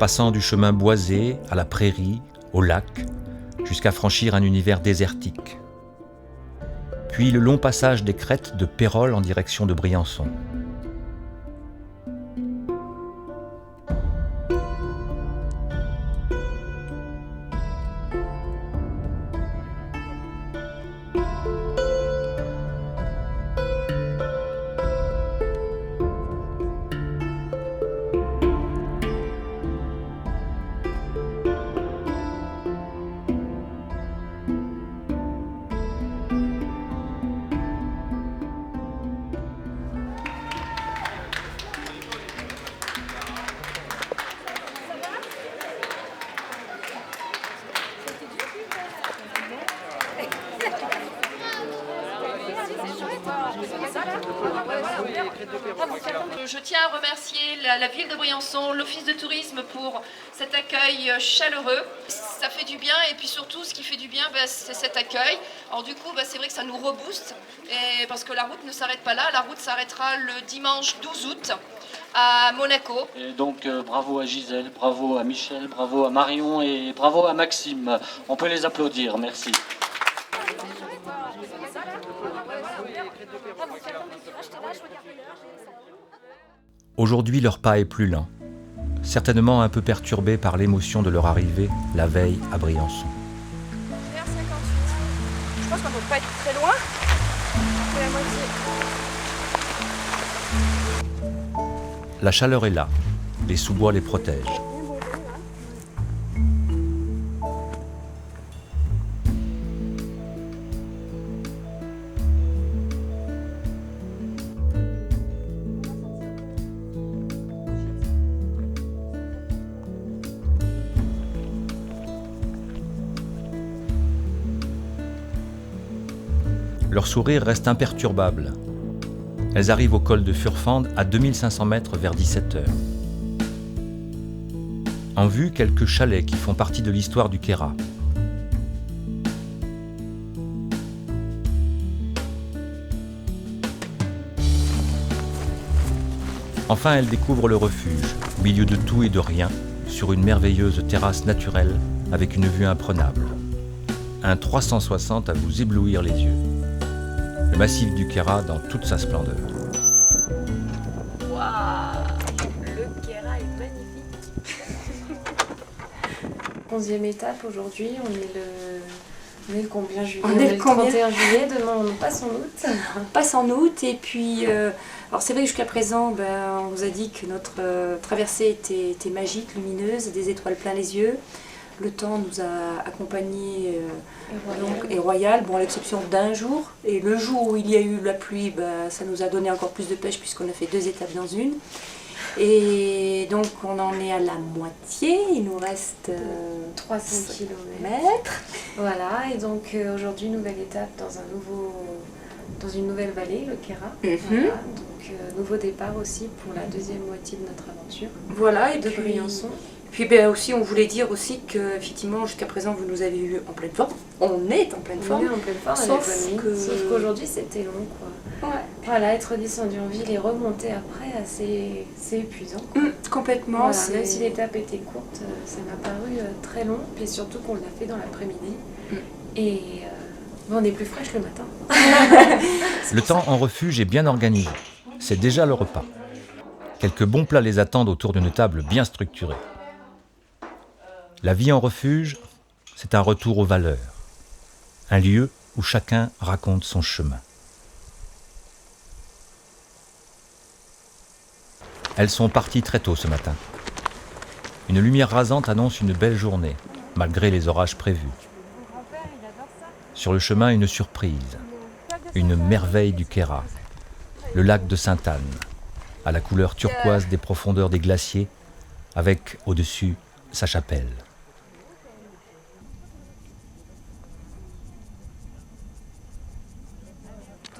passant du chemin boisé à la prairie, au lac, jusqu'à franchir un univers désertique. Puis le long passage des crêtes de Pérols en direction de Briançon. Je tiens à remercier la ville de Briançon, l'office de tourisme pour cet accueil chaleureux. Ça fait du bien, et puis surtout ce qui fait du bien, c'est cet accueil. Alors du coup, c'est vrai que ça nous rebooste, parce que la route ne s'arrête pas là. La route s'arrêtera le dimanche 12 août à Monaco. Et donc bravo à Gisèle, bravo à Michel, bravo à Marion et bravo à Maxime. On peut les applaudir, merci. Aujourd'hui, leur pas est plus lent, certainement un peu perturbé par l'émotion de leur arrivée la veille à Briançon. Je pense qu'on ne peut pas être très loin. C'est la moitié. La chaleur est là, les sous-bois les protègent. leur sourire reste imperturbable. Elles arrivent au col de Furfand à 2500 mètres vers 17h. En vue, quelques chalets qui font partie de l'histoire du Queyras. Enfin, elles découvrent le refuge, au milieu de tout et de rien, sur une merveilleuse terrasse naturelle avec une vue imprenable. Un 360 à vous éblouir les yeux. Le massif du Queyras dans toute sa splendeur. Waouh, le Queyras est magnifique. 11e étape aujourd'hui, on est le combien juillet? On est le 31 juillet, demain on passe en août. On passe en août et puis, alors c'est vrai que jusqu'à présent, on vous a dit que notre traversée était magique, lumineuse, des étoiles plein les yeux. Le temps nous a accompagnés et royal, bon, à l'exception d'un jour. Et le jour où il y a eu la pluie, ça nous a donné encore plus de pêche puisqu'on a fait 2 étapes dans une. Et donc on en est à la moitié, il nous reste 300 km. Voilà, et donc aujourd'hui, nouvelle étape dans une nouvelle vallée, le Queyras. Voilà, donc nouveau départ aussi pour la deuxième moitié de notre aventure. Voilà, et de puis, Briançon. Puis aussi, on voulait dire aussi qu'effectivement, jusqu'à présent, vous nous avez eu en pleine forme. On est en pleine forme. On est en pleine forme, sauf qu'aujourd'hui, c'était long, quoi. Ouais. Voilà, être descendu en ville et remonter après, c'est épuisant. Complètement. Voilà, même si l'étape était courte, ça m'a paru très long, et surtout qu'on l'a fait dans l'après-midi. Et on est plus fraîche le matin. Le temps en refuge est bien organisé. C'est déjà le repas. Quelques bons plats les attendent autour d'une table bien structurée. La vie en refuge, c'est un retour aux valeurs. Un lieu où chacun raconte son chemin. Elles sont parties très tôt ce matin. Une lumière rasante annonce une belle journée, malgré les orages prévus. Sur le chemin, une surprise. Une merveille du Queyras. Le lac de Sainte-Anne, à la couleur turquoise des profondeurs des glaciers, avec au-dessus sa chapelle.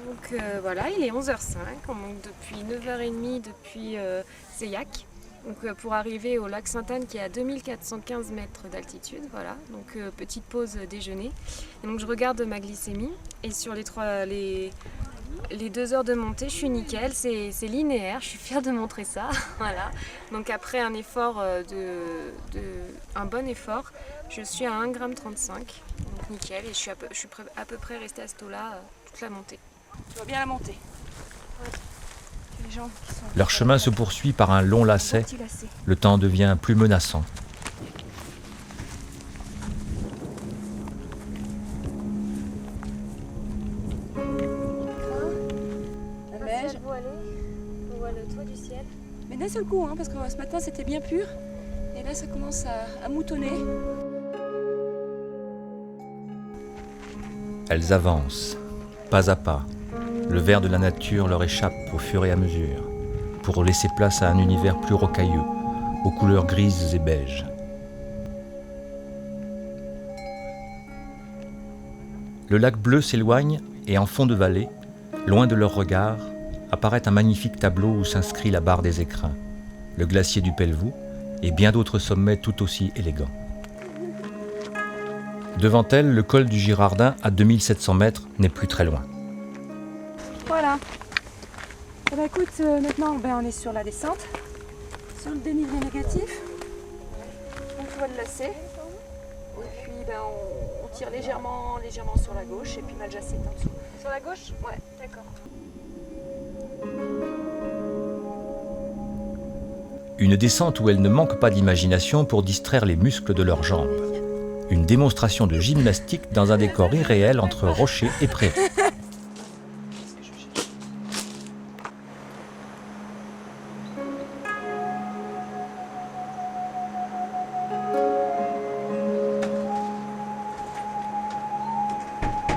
Donc voilà, il est 11h05, on monte depuis 9h30 depuis Seillac. Donc pour arriver au lac Sainte-Anne qui est à 2415 mètres d'altitude, voilà. Donc petite pause déjeuner. Et donc je regarde ma glycémie et sur les 2 heures de montée, je suis nickel, c'est linéaire, je suis fière de montrer ça, voilà. Donc après un effort, un bon effort, je suis à 1,35 g, donc nickel, et je suis à peu près restée à ce taux-là toute la montée. Tu vois bien la montée. Leur chemin se poursuit par un long lacet, le temps devient plus menaçant. On voit le toit du ciel. Mais d'un seul coup, parce que ce matin c'était bien pur, et là ça commence à moutonner. Elles avancent, pas à pas. Le vert de la nature leur échappe au fur et à mesure, pour laisser place à un univers plus rocailleux, aux couleurs grises et beiges. Le lac bleu s'éloigne et en fond de vallée, loin de leur regard, apparaît un magnifique tableau où s'inscrit la barre des Écrins, le glacier du Pelvoux et bien d'autres sommets tout aussi élégants. Devant elle, le col du Girardin à 2700 mètres n'est plus très loin. Voilà. Et écoute, maintenant on est sur la descente, sur le dénivelé négatif. Donc tu vois le lacet. Et puis on tire légèrement sur la gauche et puis Maljacet en dessous. Sur la gauche? Ouais, d'accord. Une descente où elles ne manquent pas d'imagination pour distraire les muscles de leurs jambes. Une démonstration de gymnastique dans un décor irréel entre rochers et prairies.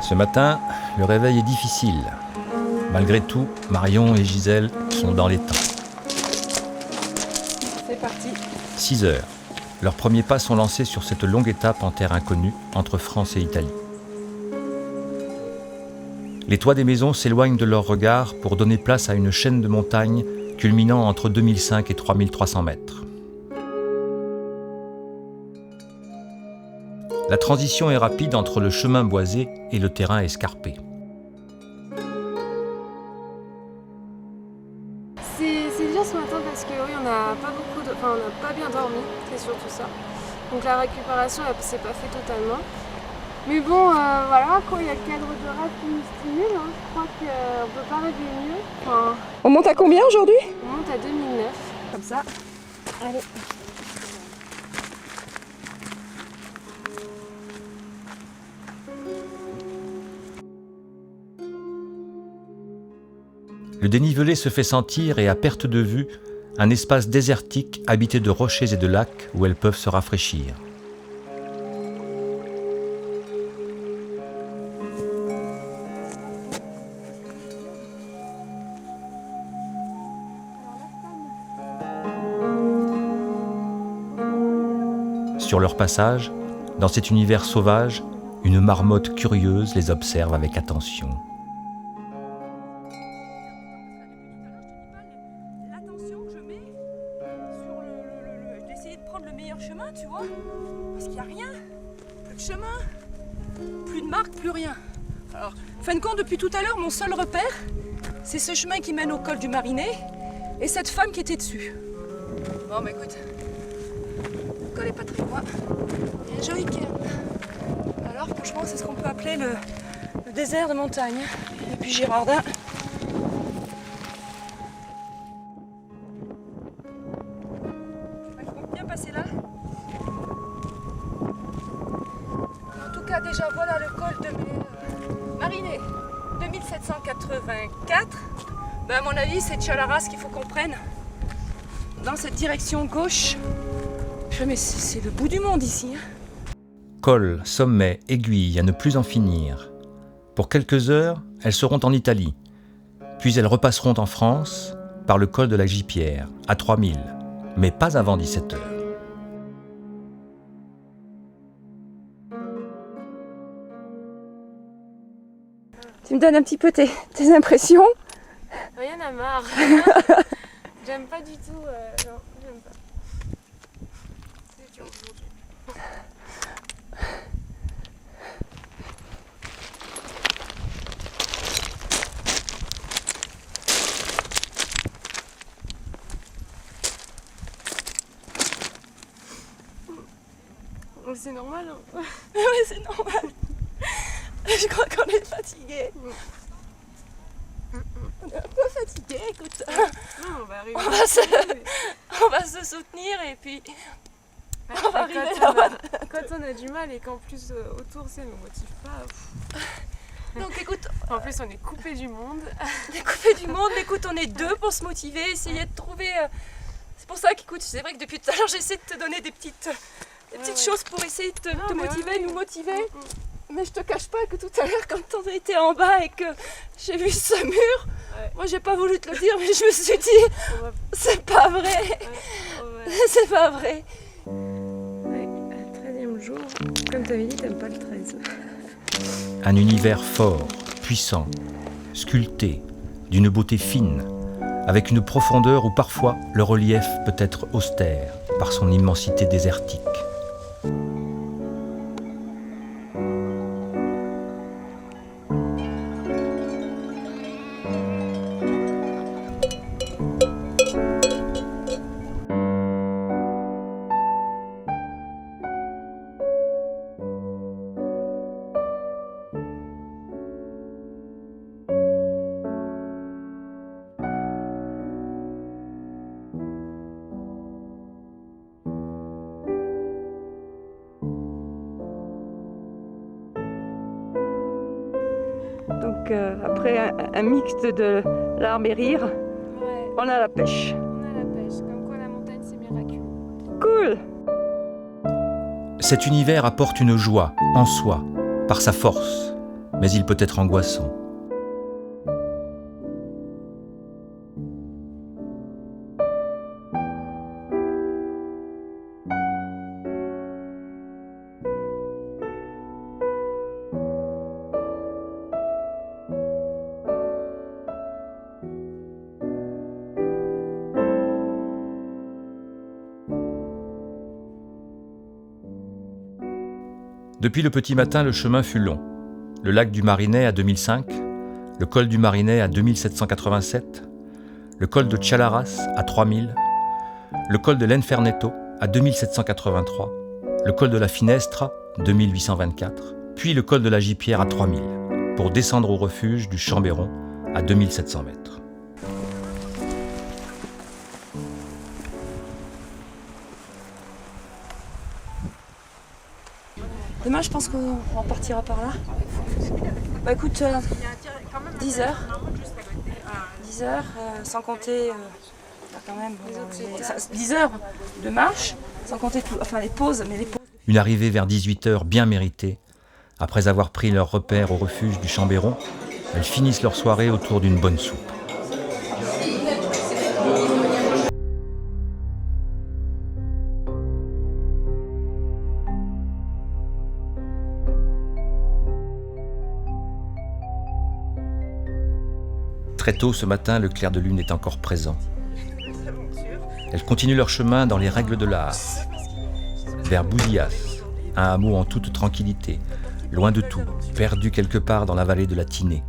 Ce matin, le réveil est difficile. Malgré tout, Marion et Gisèle sont dans les temps. C'est parti. 6 heures. Leurs premiers pas sont lancés sur cette longue étape en terre inconnue entre France et Italie. Les toits des maisons s'éloignent de leur regard pour donner place à une chaîne de montagnes culminant entre 2005 et 3300 mètres. La transition est rapide entre le chemin boisé et le terrain escarpé. C'est dur ce matin parce que oui, on n'a pas on n'a pas bien dormi, c'est surtout ça. Donc la récupération, elle s'est pas fait totalement. Mais bon, voilà, quand il y a le cadre de rêve qui nous stimule, hein, je crois qu'on peut pas rêver mieux. Enfin, On monte à combien aujourd'hui? on monte à 2009, comme ça. Allez. Le dénivelé se fait sentir et à perte de vue, un espace désertique habité de rochers et de lacs où elles peuvent se rafraîchir. Sur leur passage, dans cet univers sauvage, une marmotte curieuse les observe avec attention. D'essayer de prendre le meilleur chemin, tu vois, parce qu'il n'y a rien, plus de chemin, plus de marque, plus rien. Alors, fin de compte, depuis tout à l'heure, mon seul repère, c'est ce chemin qui mène au col du Marinet et cette femme qui était dessus. Bon, bah écoute, le col est pas très loin, il y a un joli cairn. Alors, franchement, c'est ce qu'on peut appeler le désert de montagne, depuis Girardin. Bien passer là. En tout cas, déjà, voilà le col de Marinet, 2784. Ben, à mon avis, c'est Chalaras qu'il faut qu'on prenne dans cette direction gauche. Mais c'est le bout du monde ici. Hein. Col, sommet, aiguille, à ne plus en finir. Pour quelques heures, elles seront en Italie. Puis elles repasseront en France par le col de la Gipierre, à 3000, mais pas avant 17 heures. Tu me donnes un petit peu tes impressions? Rien à marre. J'aime pas du tout. Non, j'aime pas. C'est dur aujourd'hui. C'est normal. Hein. Oui, c'est normal. Je crois qu'on est fatigué. On est un peu fatigué, écoute. Non, on va arriver. On va se soutenir et puis on va arriver là-bas. Quand on a du mal et qu'en plus autour ça nous motive pas. Donc écoute, en plus on est coupé du monde. On est coupé du monde, mais écoute, on est deux pour se motiver, essayer de trouver. C'est pour ça qu'écoute, c'est vrai que depuis tout à l'heure j'essaie de te donner des petites choses pour essayer de te motiver, nous motiver. Mais je te cache pas que tout à l'heure, quand on était en bas et que j'ai vu ce mur, moi j'ai pas voulu te le dire, mais je me suis dit, c'est pas vrai. C'est pas vrai. Ouais, le 13e jour, comme t'avais dit, t'aimes pas le 13. Un univers fort, puissant, sculpté, d'une beauté fine, avec une profondeur où parfois le relief peut être austère par son immensité désertique. Donc après un mixte de larmes et rires, on a la pêche. On a la pêche, comme quoi la montagne c'est miraculeux. Cool! Cet univers apporte une joie en soi, par sa force, mais il peut être angoissant. Depuis le petit matin, le chemin fut long. Le lac du Marinet à 2005, le col du Marinet à 2787, le col de Chalaras à 3000, le col de l'Enfernetto à 2783, le col de la Finestra 2824, puis le col de la Gipierre à 3000, pour descendre au refuge du Chambéron à 2700 mètres. Demain, je pense qu'on partira par là. Bah écoute, 10 heures. 10 heures, sans compter quand même 10 heures de marche, sans compter les pauses, mais les pauses. Une arrivée vers 18h bien méritée. Après avoir pris leur repère au refuge du Chambéron, elles finissent leur soirée autour d'une bonne soupe. Très tôt ce matin, le clair de lune est encore présent. Elles continuent leur chemin dans les règles de l'art, vers Bousillas, un hameau en toute tranquillité, loin de tout, perdu quelque part dans la vallée de la Tinée.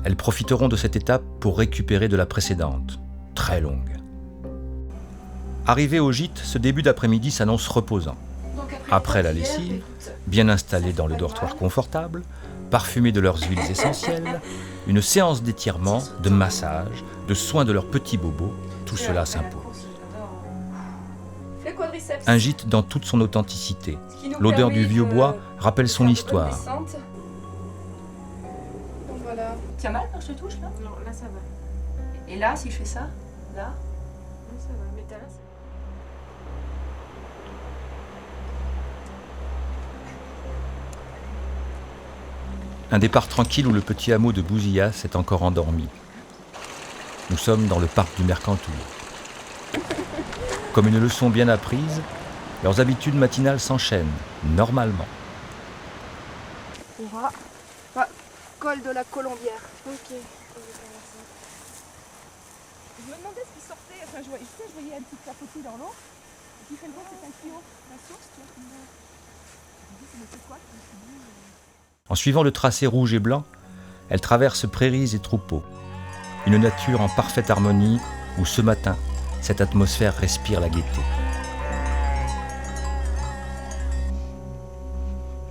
Elles profiteront de cette étape pour récupérer de la précédente, très longue. Arrivées au gîte, ce début d'après-midi s'annonce reposant. Après la lessive, bien installées dans le dortoir confortable, parfumées de leurs huiles essentielles, une séance d'étirement, de massage, de soins de leurs petits bobos, tout cela s'impose. Un gîte dans toute son authenticité. L'odeur du vieux bois rappelle son histoire. Voilà. Tiens mal quand je te touche là? Non, là ça va. Et là, si je fais ça? Là? Non, ça va. Mais t'as là, c'est... Un départ tranquille où le petit hameau de Bousillas est encore endormi. Nous sommes dans le parc du Mercantour. Comme une leçon bien apprise, leurs habitudes matinales s'enchaînent, normalement. Col de la Colombière. Ok. Je me demandais ce qui sortait, enfin je voyais un petit clapotis dans l'eau, et puis finalement c'est un tuyau, la source, tu vois. Je me dis, c'est quoi? En suivant le tracé rouge et blanc, elle traverse prairies et troupeaux. Une nature en parfaite harmonie où ce matin, cette atmosphère respire la gaieté.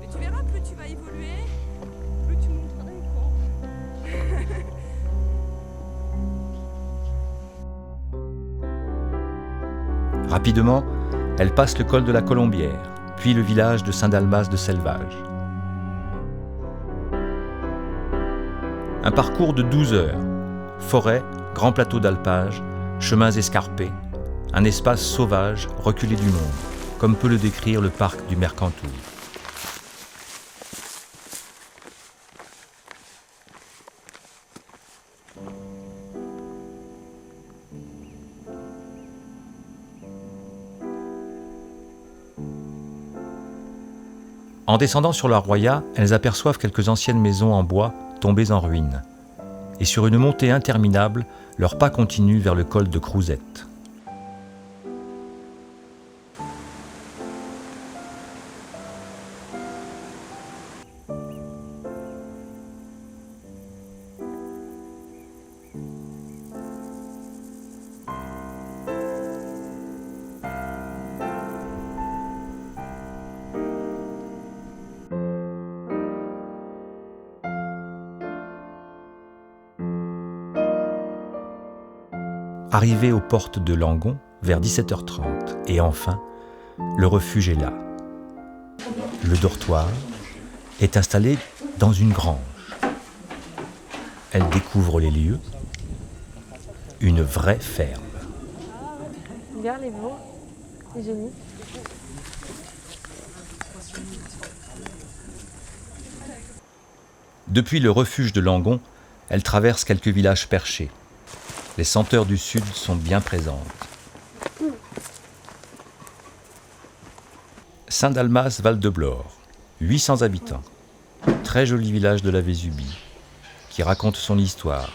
Mais tu verras, plus tu vas évoluer, plus tu monteras les Rapidement, elle passe le col de la Colombière, puis le village de Saint-Dalmas de Selvage. Un parcours de 12 heures. Forêt, grand plateau d'alpage, chemins escarpés, un espace sauvage, reculé du monde, comme peut le décrire le parc du Mercantour. En descendant sur la Roya, elles aperçoivent quelques anciennes maisons en bois tombées en ruine. Et sur une montée interminable, leur pas continue vers le col de Crouzette. Arrivé aux portes de Langon, vers 17h30, et enfin, le refuge est là. Le dortoir est installé dans une grange. Elle découvre les lieux, une vraie ferme. Regarde les beaux, c'est joli. Depuis le refuge de Langon, elle traverse quelques villages perchés. Les senteurs du sud sont bien présentes. Saint-Dalmas, Val-de-Blore, 800 habitants. Très joli village de la Vésubie, qui raconte son histoire.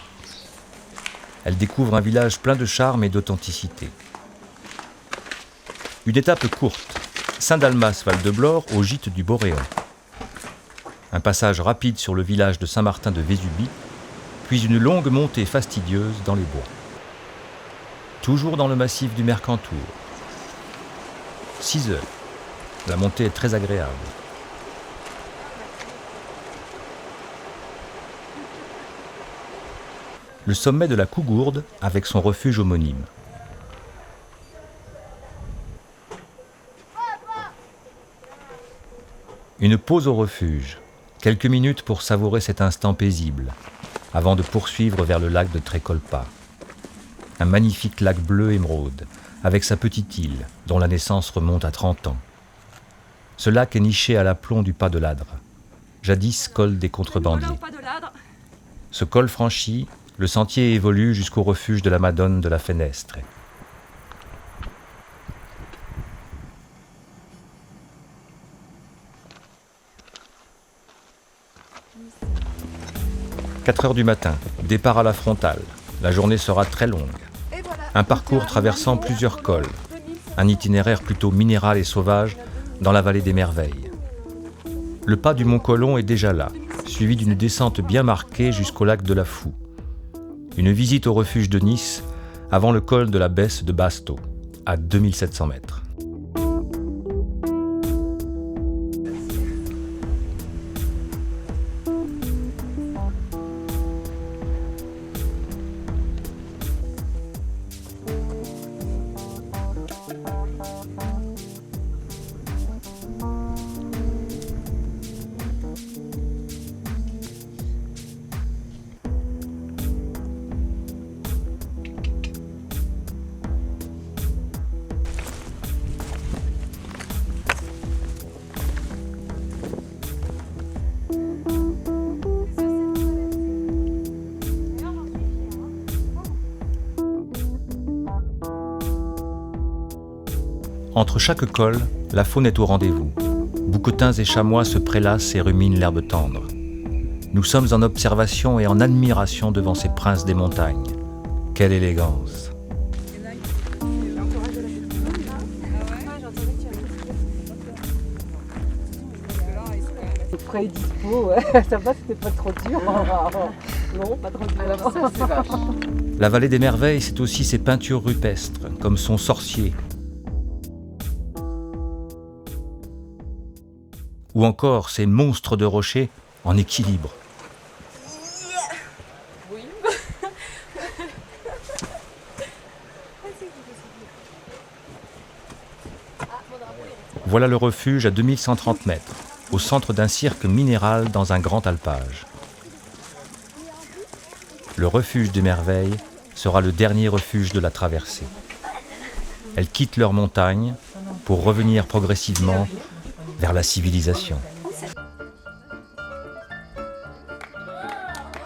Elle découvre un village plein de charme et d'authenticité. Une étape courte, Saint-Dalmas-Val-de-Blore au gîte du Boréon. Un passage rapide sur le village de Saint-Martin de Vésubie, puis une longue montée fastidieuse dans les bois. Toujours dans le massif du Mercantour. 6 heures. La montée est très agréable. Le sommet de la Cougourde avec son refuge homonyme. Une pause au refuge, quelques minutes pour savourer cet instant paisible, avant de poursuivre vers le lac de Trécolpa. Un magnifique lac bleu émeraude, avec sa petite île, dont la naissance remonte à 30 ans. Ce lac est niché à l'aplomb du Pas de l'Adre, jadis col des contrebandiers. Ce col franchi, le sentier évolue jusqu'au refuge de la Madone de la Fenestre. « 4 heures du matin, départ à la frontale. La journée sera très longue. Un parcours traversant plusieurs cols. Un itinéraire plutôt minéral et sauvage dans la vallée des Merveilles. Le pas du Mont Colomb est déjà là, suivi d'une descente bien marquée jusqu'au lac de la Foux. Une visite au refuge de Nice avant le col de la Besse de Basto, à 2700 mètres. Entre chaque col, la faune est au rendez-vous. Bouquetins et chamois se prélassent et ruminent l'herbe tendre. Nous sommes en observation et en admiration devant ces princes des montagnes. Quelle élégance! Prêt et dispo, ça va, c'était pas trop dur. Non, pas trop dur. Alors ça, c'est vache. La vallée des Merveilles, c'est aussi ses peintures rupestres, comme son sorcier, ou encore ces monstres de rochers en équilibre. Oui. Voilà le refuge à 2130 mètres, au centre d'un cirque minéral dans un grand alpage. Le refuge des Merveilles sera le dernier refuge de la traversée. Elles quittent leur montagne pour revenir progressivement vers la civilisation.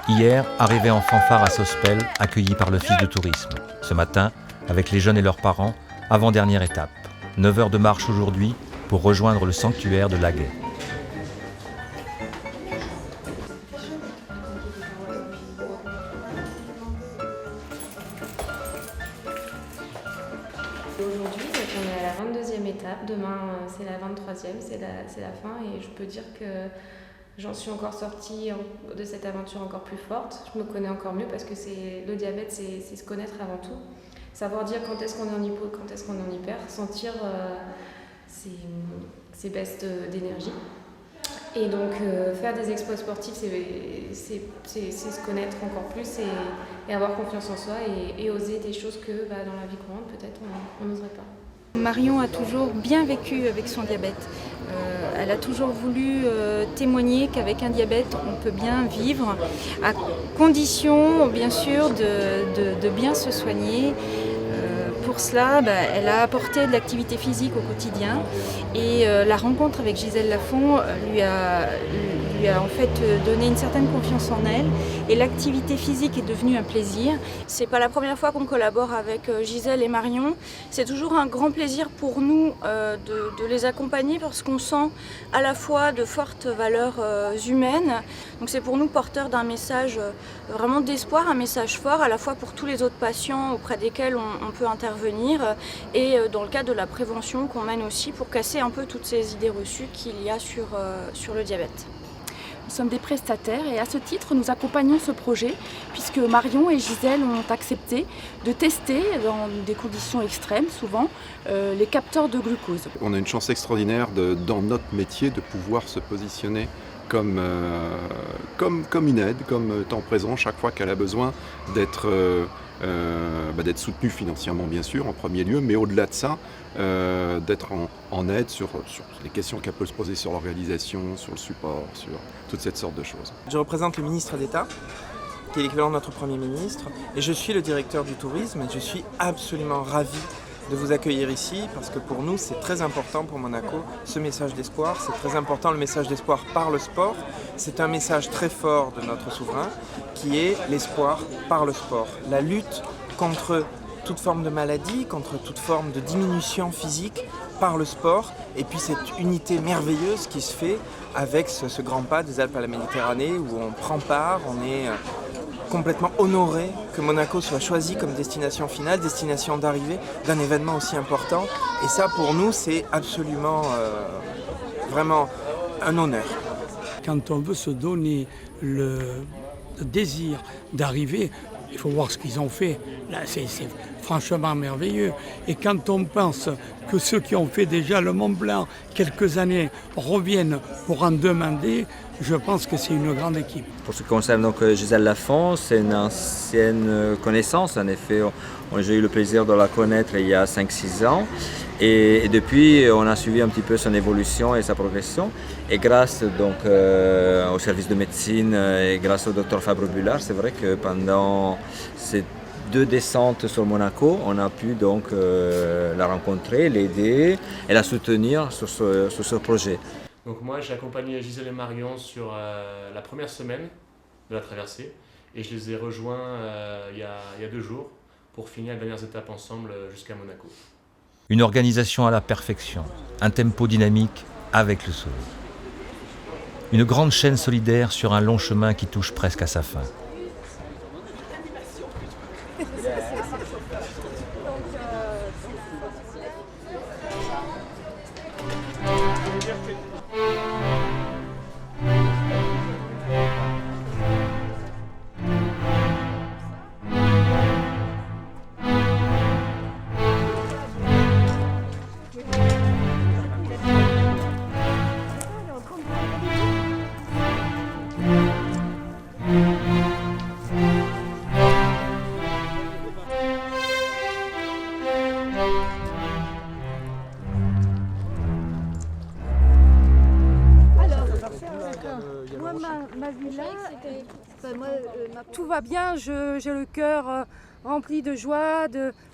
Hier, arrivé en fanfare à Sospel, accueilli par l'office de tourisme. Ce matin, avec les jeunes et leurs parents, avant-dernière étape. 9 heures de marche aujourd'hui pour rejoindre le sanctuaire de Laguet. Aujourd'hui, on est à la 22e étape. Demain, c'est la 23e, c'est la fin. Et je peux dire que j'en suis encore sortie de cette aventure encore plus forte. Je me connais encore mieux parce que le diabète, c'est se connaître avant tout. Savoir dire quand est-ce qu'on est en hypo, quand est-ce qu'on est en hyper. Sentir ses baisses d'énergie. Et donc, faire des exploits sportifs, c'est se connaître encore plus et avoir confiance en soi et oser des choses que dans la vie courante, peut-être, on n'oserait pas. Marion a toujours bien vécu avec son diabète. Elle a toujours voulu témoigner qu'avec un diabète, on peut bien vivre, à condition, bien sûr, de bien se soigner. Pour cela, elle a apporté de l'activité physique au quotidien et la rencontre avec Gisèle Lafont lui a en fait donné une certaine confiance en elle et l'activité physique est devenue un plaisir. C'est pas la première fois qu'on collabore avec Gisèle et Marion. C'est toujours un grand plaisir pour nous de les accompagner parce qu'on sent à la fois de fortes valeurs humaines. Donc c'est pour nous porteur d'un message vraiment d'espoir, un message fort à la fois pour tous les autres patients auprès desquels on peut intervenir venir et dans le cadre de la prévention qu'on mène aussi pour casser un peu toutes ces idées reçues qu'il y a sur le diabète. Nous sommes des prestataires et à ce titre, nous accompagnons ce projet puisque Marion et Gisèle ont accepté de tester dans des conditions extrêmes, souvent, les capteurs de glucose. On a une chance extraordinaire dans notre métier de pouvoir se positionner comme une aide, comme temps présent chaque fois qu'elle a besoin d'être soutenue financièrement bien sûr en premier lieu, mais au-delà de ça, d'être en aide sur les questions qu'elle peut se poser sur l'organisation, sur le support, sur toute cette sorte de choses. Je représente le ministre d'État, qui est l'équivalent de notre Premier ministre, et je suis le directeur du tourisme, et je suis absolument ravi de vous accueillir ici, parce que pour nous c'est très important pour Monaco, ce message d'espoir, c'est très important le message d'espoir par le sport, c'est un message très fort de notre souverain, qui est l'espoir par le sport, la lutte contre toute forme de maladie, contre toute forme de diminution physique par le sport, et puis cette unité merveilleuse qui se fait avec ce grand pas des Alpes à la Méditerranée, où on prend part, on est complètement honoré que Monaco soit choisi comme destination finale, destination d'arrivée d'un événement aussi important. Et ça, pour nous, c'est absolument vraiment un honneur. Quand on veut se donner le désir d'arriver, il faut voir ce qu'ils ont fait. Là, c'est franchement merveilleux. Et quand on pense que ceux qui ont fait déjà le Mont Blanc quelques années reviennent pour en demander, je pense que c'est une grande équipe. Pour ce qui concerne donc Gisèle Lafont, c'est une ancienne connaissance. En effet, j'ai eu le plaisir de la connaître il y a 5-6 ans. Et depuis, on a suivi un petit peu son évolution et sa progression. Et grâce donc, au service de médecine et grâce au docteur Fabre Bullard, c'est vrai que pendant ces 2 descentes sur Monaco, on a pu donc la rencontrer, l'aider et la soutenir sur ce projet. Donc moi j'ai accompagné Gisèle et Marion sur la première semaine de la traversée et je les ai rejoints il y a 2 jours pour finir les dernières étapes ensemble jusqu'à Monaco. Une organisation à la perfection, un tempo dynamique avec le sourire. Une grande chaîne solidaire sur un long chemin qui touche presque à sa fin. Tout va bien, j'ai le cœur rempli de joie,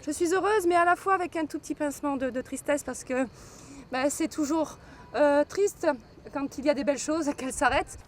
je suis heureuse, mais à la fois avec un tout petit pincement de tristesse parce que c'est toujours triste quand il y a des belles choses qu'elles s'arrêtent.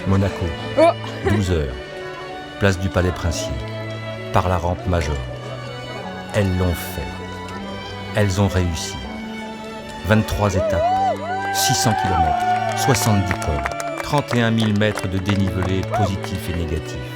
Monaco, 12 heures, place du Palais Princier, par la rampe Major. Elles l'ont fait. Elles ont réussi. 23 étapes, 600 km, 70 cols, 31 000 mètres de dénivelé positif et négatif.